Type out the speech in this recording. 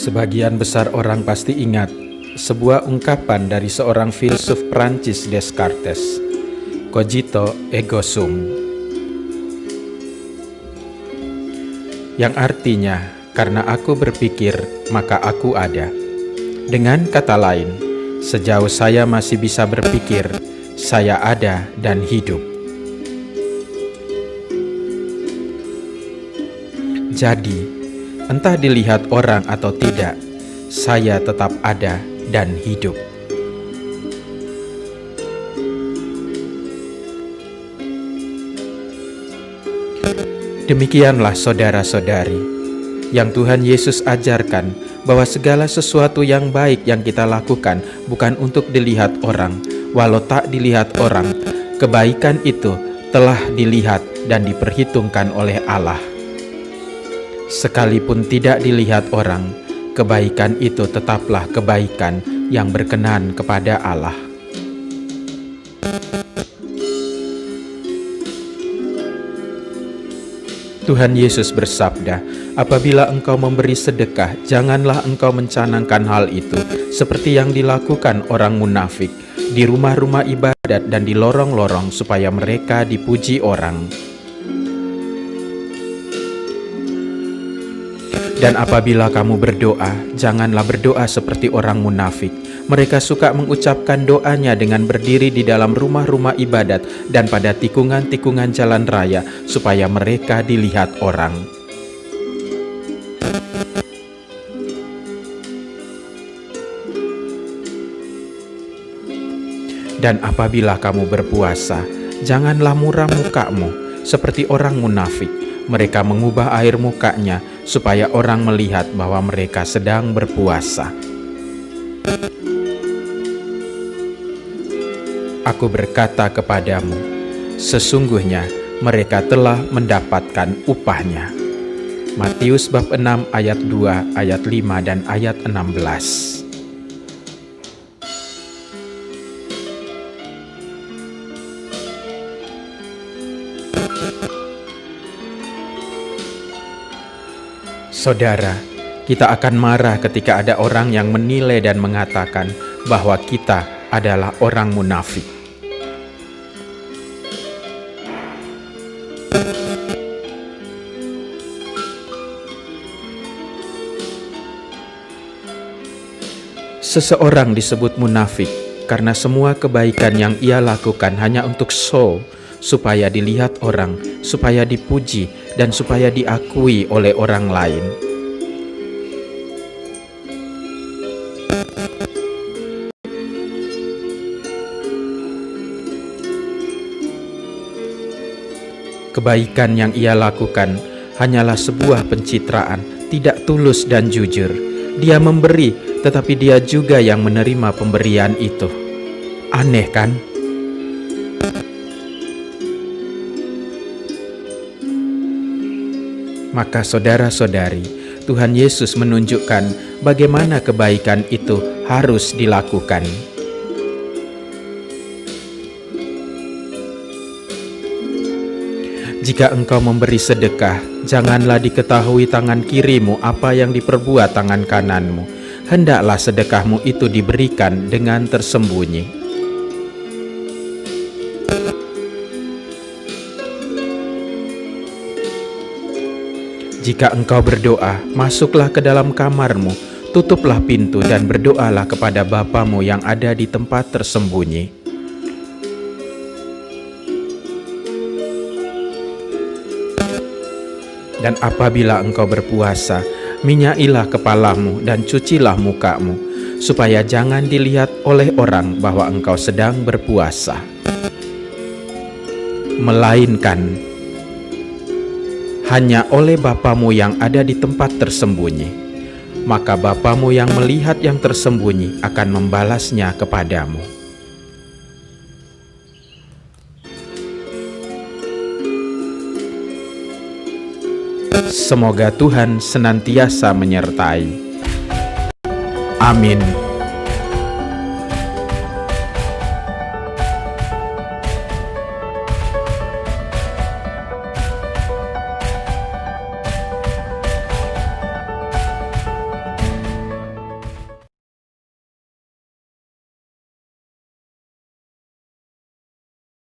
Sebagian besar orang pasti ingat sebuah ungkapan dari seorang filsuf Prancis Descartes, cogito ergo sum, yang artinya karena aku berpikir maka aku ada. Dengan kata lain, sejauh saya masih bisa berpikir, saya ada dan hidup. Jadi, entah dilihat orang atau tidak, saya tetap ada dan hidup. Demikianlah saudara-saudari, yang Tuhan Yesus ajarkan bahwa segala sesuatu yang baik yang kita lakukan bukan untuk dilihat orang. Walau tak dilihat orang, kebaikan itu telah dilihat dan diperhitungkan oleh Allah. Sekalipun tidak dilihat orang, kebaikan itu tetaplah kebaikan yang berkenan kepada Allah. Tuhan Yesus bersabda, apabila engkau memberi sedekah, janganlah engkau mencanangkan hal itu seperti yang dilakukan orang munafik di rumah-rumah ibadat dan di lorong-lorong supaya mereka dipuji orang. Dan apabila kamu berdoa, janganlah berdoa seperti orang munafik. Mereka suka mengucapkan doanya dengan berdiri di dalam rumah-rumah ibadat dan pada tikungan-tikungan jalan raya, supaya mereka dilihat orang. Dan apabila kamu berpuasa, janganlah muram mukamu seperti orang munafik. Mereka mengubah air mukanya supaya orang melihat bahwa mereka sedang berpuasa. Aku berkata kepadamu, sesungguhnya mereka telah mendapatkan upahnya. Matius bab 6 ayat 2, ayat 5 dan ayat 16. Saudara, kita akan marah ketika ada orang yang menilai dan mengatakan bahwa kita adalah orang munafik. Seseorang disebut munafik karena semua kebaikan yang ia lakukan hanya untuk show, supaya dilihat orang, supaya dipuji, dan supaya diakui oleh orang lain. Kebaikan yang ia lakukan hanyalah sebuah pencitraan, tidak tulus dan jujur. Dia memberi, tetapi dia juga yang menerima pemberian itu. Aneh kan? Maka saudara-saudari, Tuhan Yesus menunjukkan bagaimana kebaikan itu harus dilakukan. Jika engkau memberi sedekah, janganlah diketahui tangan kirimu apa yang diperbuat tangan kananmu. Hendaklah sedekahmu itu diberikan dengan tersembunyi. Jika engkau berdoa, masuklah ke dalam kamarmu, tutuplah pintu dan berdoalah kepada Bapamu yang ada di tempat tersembunyi. Dan apabila engkau berpuasa, minyailah kepalamu dan cucilah mukamu, supaya jangan dilihat oleh orang bahwa engkau sedang berpuasa, melainkan hanya oleh Bapamu yang ada di tempat tersembunyi. Maka Bapamu yang melihat yang tersembunyi akan membalasnya kepadamu. Semoga Tuhan senantiasa menyertai. Amin.